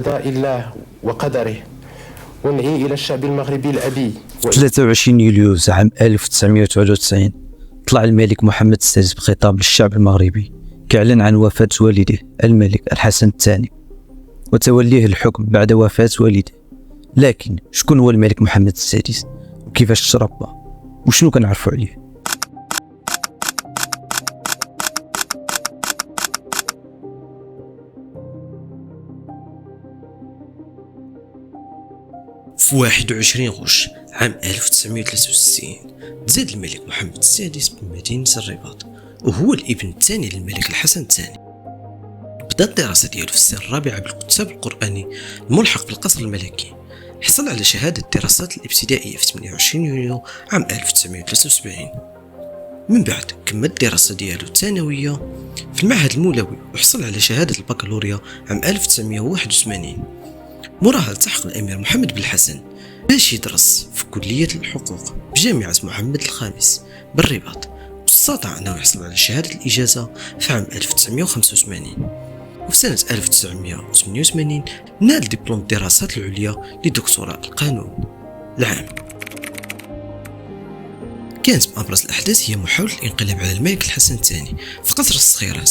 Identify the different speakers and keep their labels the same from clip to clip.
Speaker 1: قضاء الله وقدره، ونعي إلى الشعب المغربي الأبي.
Speaker 2: 23 يوليوز عام 1993 طلع الملك محمد السادس بخطاب للشعب المغربي كيعلن عن وفاة والده الملك الحسن الثاني وتوليه الحكم بعد وفاة والده. لكن شكون هو الملك محمد السادس وكيفاش تربى وشنو كنعرفوا عليه؟
Speaker 3: في 21 غش عام 1963 تزاد الملك محمد السادس بمدينة الرباط، وهو الابن الثاني للملك الحسن الثاني. بدا الدراسة ديالو في السنة الرابعة بالكتاب القرآني الملحق بالقصر الملكي. حصل على شهادة الدراسات الابتدائية في 28 يونيو عام 1973. من بعد كمل الدراسة ديالو الثانوية في المعهد المولوي وحصل على شهادة البكالوريا عام 1981. موراها التحق الأمير محمد بن الحسن باش يدرس في كلية الحقوق بجامعة محمد الخامس بالرباط، واستطاع أنه يحصل على شهادة الإجازة في عام 1985. وفي سنة 1988 نال دبلوم الدراسات العليا لدكتوراه القانون العام. كانت من أبرز الأحداث هي محاولة الانقلاب على الملك الحسن الثاني في قصر الصخيرات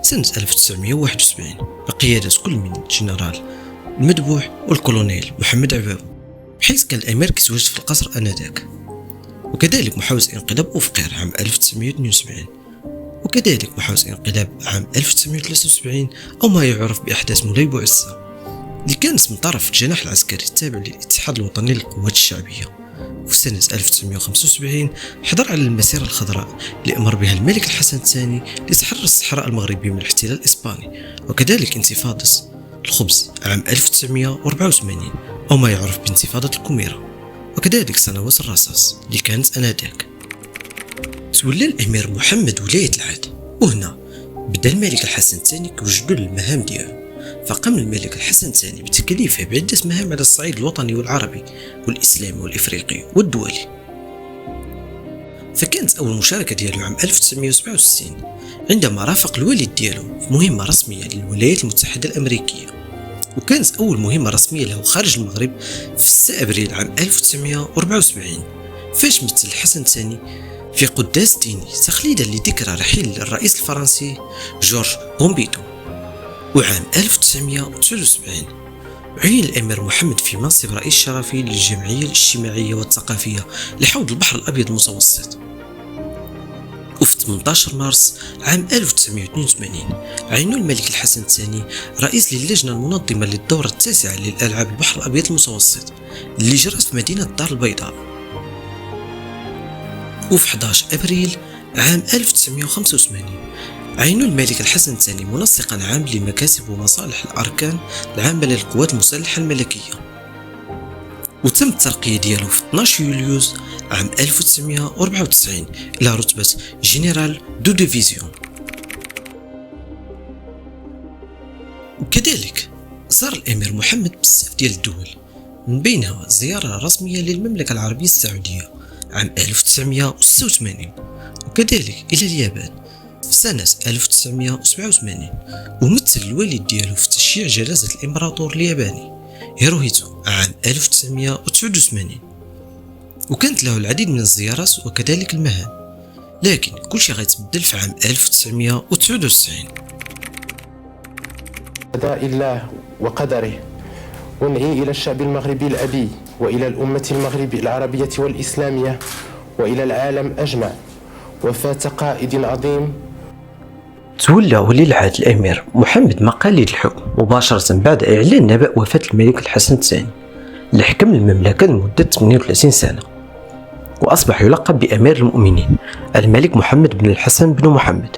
Speaker 3: سنة 1971 بقيادة كل من الجنرال المدبوح والكولونيل محمد عبابو، بحيث كان الأمير كيتواجد في القصر آنذاك. وكذلك محاولة انقلاب أوفقير عام 1972، وكذلك محاولة انقلاب عام 1973 أو ما يعرف بأحداث مولاي بوعزة، اللي كانت من طرف الجناح العسكري التابع للاتحاد الوطني للقوات الشعبية. وفي سنة 1975 حضر على المسيرة الخضراء اللي أمر بها الملك الحسن الثاني لتحرر الصحراء المغربية من الاحتلال الإسباني، وكذلك انتفاضة الخبز عام 1984 أو ما يعرف بانتفاضة الكوميرة، وكذلك سنوات الرصاص اللي كانت آنذاك. تولى الأمير محمد ولاية العهد، وهنا بدأ الملك الحسن الثاني كيوجد له المهام ديالو. فقام الملك الحسن الثاني بتكليفه بعدة مهام على الصعيد الوطني والعربي والإسلامي والإفريقي والدولي. فكانت أول مشاركة ديالو عام 1967 عندما رافق الوالد ديالو في مهمة رسمية للولايات المتحدة الأمريكية، وكانت أول مهمة رسمية له خارج المغرب في 6 أبريل عام 1974، فاش مثل الحسن الثاني في قداس ديني تخليدا لذكرى رحيل الرئيس الفرنسي جورج بومبيدو. وعام 1979 عين الأمير محمد في منصب رئيس شرفي للجمعية الاجتماعية والثقافية لحوض البحر الأبيض المتوسط. وفي 18 مارس عام 1982 عينوا الملك الحسن الثاني رئيس للجنة المنظمة للدورة التاسعة للألعاب البحر الأبيض المتوسط اللي جرت في مدينة الدار البيضاء. وفي 11 أبريل عام 1985 عينوا الملك الحسن الثاني منسقا عام لمكاسب ومصالح الأركان العامة للقوات المسلحة الملكية، وتم الترقية ديالو في 12 يوليوز عام 1994 إلى رتبة جنرال دو ديفيزيون. وكذلك زار الأمير محمد بزاف ديال الدول، من بينها زيارة رسمية للمملكة العربية السعودية عام 1986، وكذلك إلى اليابان في سنة 1987، ومثل الوالد ديالو في تشييع جلالة الإمبراطور الياباني هيروهيتو عام 1989. وكانت له العديد من الزيارات وكذلك المهام، لكن كل شيء غيتبدل في عام 1999.
Speaker 1: قضاء الله وقدره، ونعي إلى الشعب المغربي الأبي وإلى الأمة المغربية العربية والإسلامية وإلى العالم أجمع وفاة قائد عظيم.
Speaker 3: تولى ولي العهد الأمير محمد مقاليد الحكم مباشرة بعد إعلان نبأ وفاة الملك الحسن الثاني، اللي حكم المملكة لمدة 38 سنة، وأصبح يلقب بأمير المؤمنين الملك محمد بن الحسن بن محمد.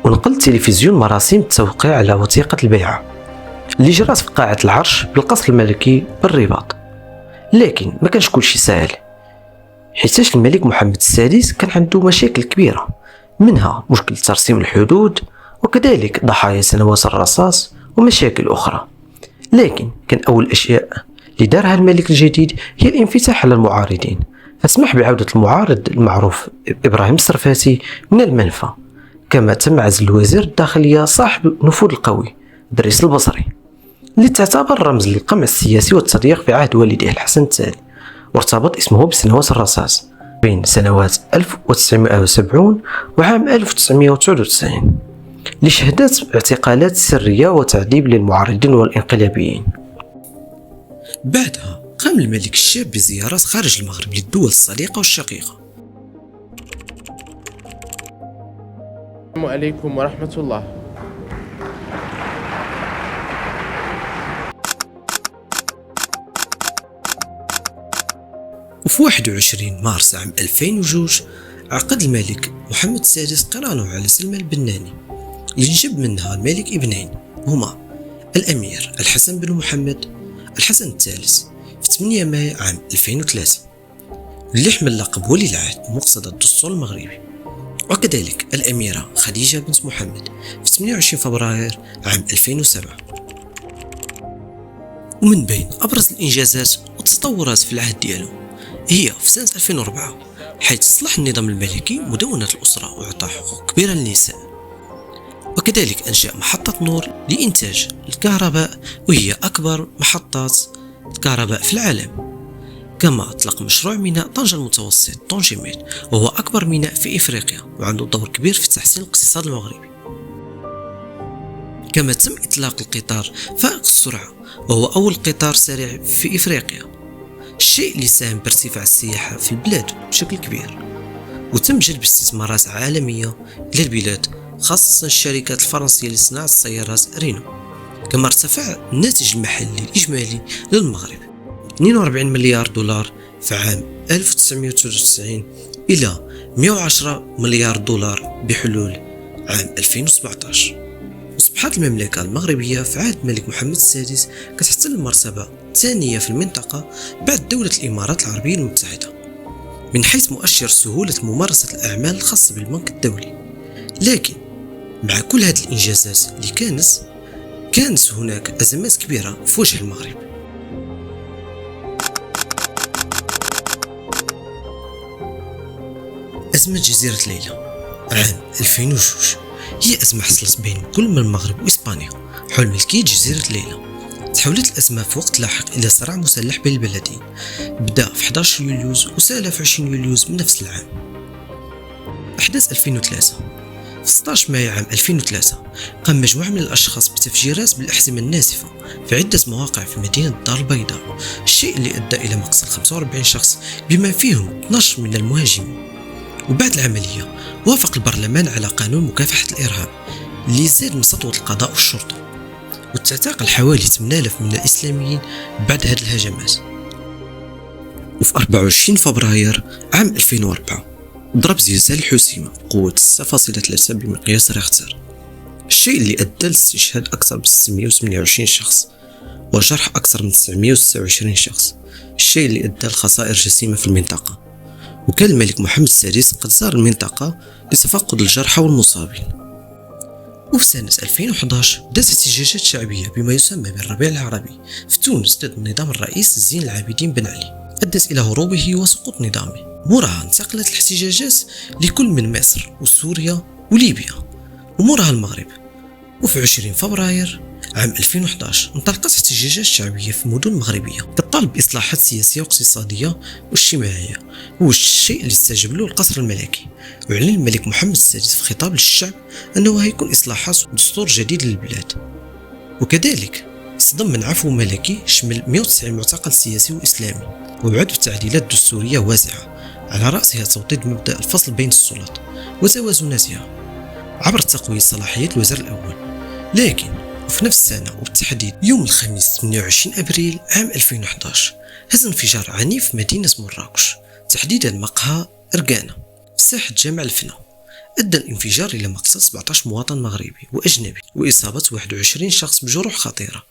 Speaker 3: ونقل التلفزيون مراسم التوقيع على وثيقة البيعة اللي جرات في قاعة العرش بالقصر الملكي بالرباط. لكن ما كانش كل شيء سهل، حيتاش الملك محمد السادس كان عنده مشاكل كبيرة، منها مشكل ترسيم الحدود وكذلك ضحايا سنوات الرصاص ومشاكل أخرى. لكن كان أول الأشياء اللي دارها الملك الجديد هي الانفتاح على المعارضين، فسمح بعودة المعارض المعروف إبراهيم الصرفاتي من المنفى، كما تم عزل الوزير الداخلية صاحب النفوذ القوي دريس البصري. اللي تعتبر رمز للقمع السياسي والتضييق في عهد والديه الحسن الثاني، وارتبط اسمه بسنوات الرصاص بين سنوات 1970 وعام 1999 لشهدت اعتقالات سرية وتعذيب للمعارضين والانقلابيين. بعدها قام الملك الشاب بزيارات خارج المغرب للدول الصديقة والشقيقة.
Speaker 1: السلام عليكم ورحمة الله.
Speaker 3: وفي 21 مارس عام 2002 عقد الملك محمد السادس قرانه على سلمى البناني اللي نجب منها الملك ابنين هما الأمير الحسن بن محمد الحسن الثالث في 8 مايو عام 2003 اللي حمل لقب ولي العهد بمقتضى الدستور المغربي، وكذلك الأميرة خديجة بنت محمد في 28 فبراير عام 2007. ومن بين أبرز الإنجازات والتطورات في العهد ديالو هي في سنة 2004 حيث أصلح النظام الملكي مدونة الأسرة وأعطى حقوق كبيرة للنساء، وكذلك أنشأ محطة نور لإنتاج الكهرباء وهي أكبر محطات الكهرباء في العالم. كما أطلق مشروع ميناء طنجة المتوسط طنجميد وهو أكبر ميناء في إفريقيا وعنده دور كبير في تحسين الاقتصاد المغربي. كما تم إطلاق القطار فائق السرعة وهو أول قطار سريع في إفريقيا، الشيء اللي ساهم بارتفاع السياحة في البلاد بشكل كبير. وتم جلب استثمارات عالمية إلى البلاد خاصة الشركات الفرنسية لصناعة السيارات رينو. كما ارتفع الناتج المحلي الإجمالي للمغرب 42 مليار دولار في عام 1993 إلى 110 مليار دولار بحلول عام 2017. وأصبحت المملكة المغربية في عهد الملك محمد السادس كتحتل المرتبة الثانية في المنطقة بعد دولة الإمارات العربية المتحدة من حيث مؤشر سهولة ممارسة الأعمال الخاصة بالبنك الدولي. لكن مع كل هذه الإنجازات اللي كانت هناك أزمات كبيرة في وجه المغرب. أزمة جزيرة ليلى عام 2002 هي أزمة حصلت بين كل من المغرب وإسبانيا حول ملكية جزيرة ليلى. تحولت الأزمة في وقت لاحق إلى صراع مسلح بين البلدين بدأ في 11 يوليوز وسال في 20 يوليوز من نفس العام. أحداث 2003 في 16 مايو عام 2003 قام مجموعة من الأشخاص بتفجيرات بالأحزمة الناسفة في عدة مواقع في مدينة الدار البيضاء، الشيء اللي أدى إلى مقتل 45 شخص بما فيهم 12 من المهاجمين. وبعد العملية وافق البرلمان على قانون مكافحة الإرهاب اللي زاد من سطوة القضاء والشرطة، وتعتقل حوالي 8000 من الإسلاميين بعد هذه الهجمات. وفي 24 فبراير عام 2004 ضرب زلزال الحسيمة بقوة 6.3 بمقياس ريختر، الشيء اللي أدى لاستشهاد أكثر من 628 شخص وجرح أكثر من 926 شخص، الشيء اللي أدى لخسائر جسيمة في المنطقة. وكان الملك محمد السادس قد زار المنطقة لتفقد الجرحى والمصابين. وفي سنة 2011 بدأت احتجاجات شعبية بما يسمى بالربيع العربي في تونس ضد نظام الرئيس زين العابدين بن علي، أدت إلى هروبه وسقوط نظامه. موراها انتقلت الاحتجاجات لكل من مصر وسوريا وليبيا وموراها المغرب. وفي 20 فبراير عام 2011 انطلقت احتجاجات شعبية في مدن مغربية تطالب بإصلاحات سياسية واقتصادية واجتماعية، هو الشيء اللي استجاب له القصر الملكي. وأعلن الملك محمد السادس في خطاب للشعب أنه هيكون إصلاحات ودستور جديد للبلاد، وكذلك اصطدم من عفو ملكي شمل 190 معتقل سياسي وإسلامي، وبعد بتعديلات دستورية واسعة على رأسها توطيد مبدأ الفصل بين السلطات وتوازناتها عبر تقوية صلاحيات الوزير الأول. لكن وفي نفس السنة وبالتحديد يوم الخميس 28 أبريل عام 2011 هز انفجار عنيف في مدينة مراكش تحديدا مقهى إرغانا في ساحة جامع الفنا، أدى الانفجار إلى مقتل 17 مواطن مغربي وأجنبي وإصابة 21 شخص بجروح خطيرة.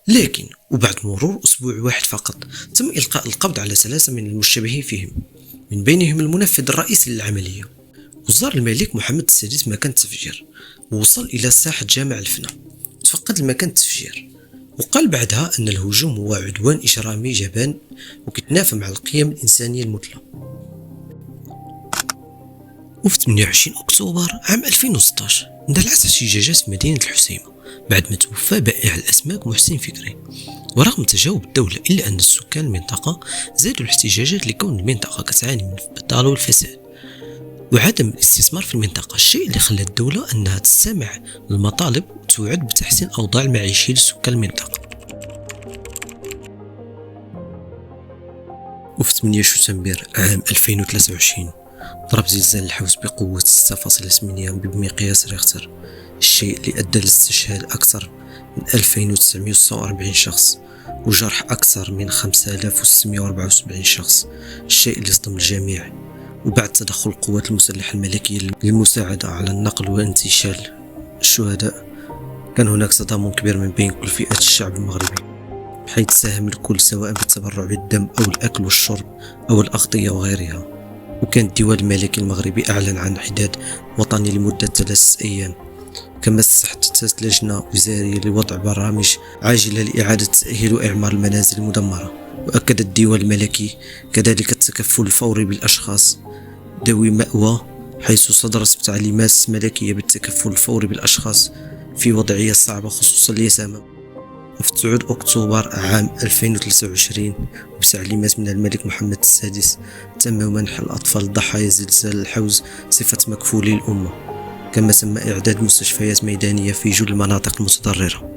Speaker 3: لكن وبعد مرور أسبوع واحد فقط تم إلقاء القبض على 3 من المشتبهين فيهم، من بينهم المنفذ الرئيسي للعملية. وزار الملك محمد السادس مكان التفجير ووصل إلى ساحة جامع الفنا وتفقد المكان التفجير، وقال بعدها أن الهجوم هو عدوان إجرامي جبان وكتنافى مع القيم الإنسانية المثلى. وفي 28 أكتوبر عام 2016 اندلعت احتجاجات في مدينة الحسيمة بعد ما توفى بائع الأسماك محسن فكري. ورغم تجاوب الدولة إلا أن السكان المنطقة زادوا الاحتجاجات لكون المنطقة كتعاني من البطالة والفساد وعدم الاستثمار في المنطقة، الشيء اللي خلى الدولة أنها تستمع للمطالب وتوعد بتحسين أوضاع المعيشية لسكان المنطقة. وفي 8 شتنبر عام 2023 ضرب زلزال الحوس بقوة 6.8 بمقياس ريختر، الشيء اللي أدى لاستشهاد أكثر من 2946 شخص وجرح أكثر من 5674 شخص، الشيء اللي صدم الجميع. وبعد تدخل القوات المسلحة الملكية للمساعدة على النقل وانتشال الشهداء، كان هناك تضامن كبير من بين كل فئات الشعب المغربي، حيث ساهم الكل سواء بالتبرع بالدم أو الأكل والشرب أو الأغطية وغيرها. وكان الديوان الملكي المغربي أعلن عن حداد وطني لمدة 3 أيام، كما استحدثت لجنة وزارية لوضع برامج عاجلة لإعادة تأهيل وإعمار المنازل المدمرة. وأكد الديوان الملكي كذلك التكفل الفوري بالأشخاص ذوي مأوى، حيث صدرت تعليمات ملكية بالتكفل الفوري بالأشخاص في وضعية صعبة خصوصا اليتامى. وفي 9 أكتوبر عام 2023 وبتعليمات من الملك محمد السادس تم منح الأطفال ضحايا زلزال الحوز صفة مكفولي الأمة، كما تم إعداد مستشفيات ميدانية في جل المناطق المتضررة.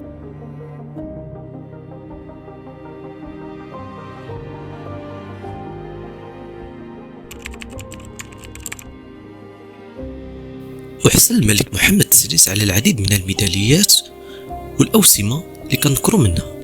Speaker 3: وحصل الملك محمد السادس على العديد من الميداليات والأوسمة اللي كنذكروا منها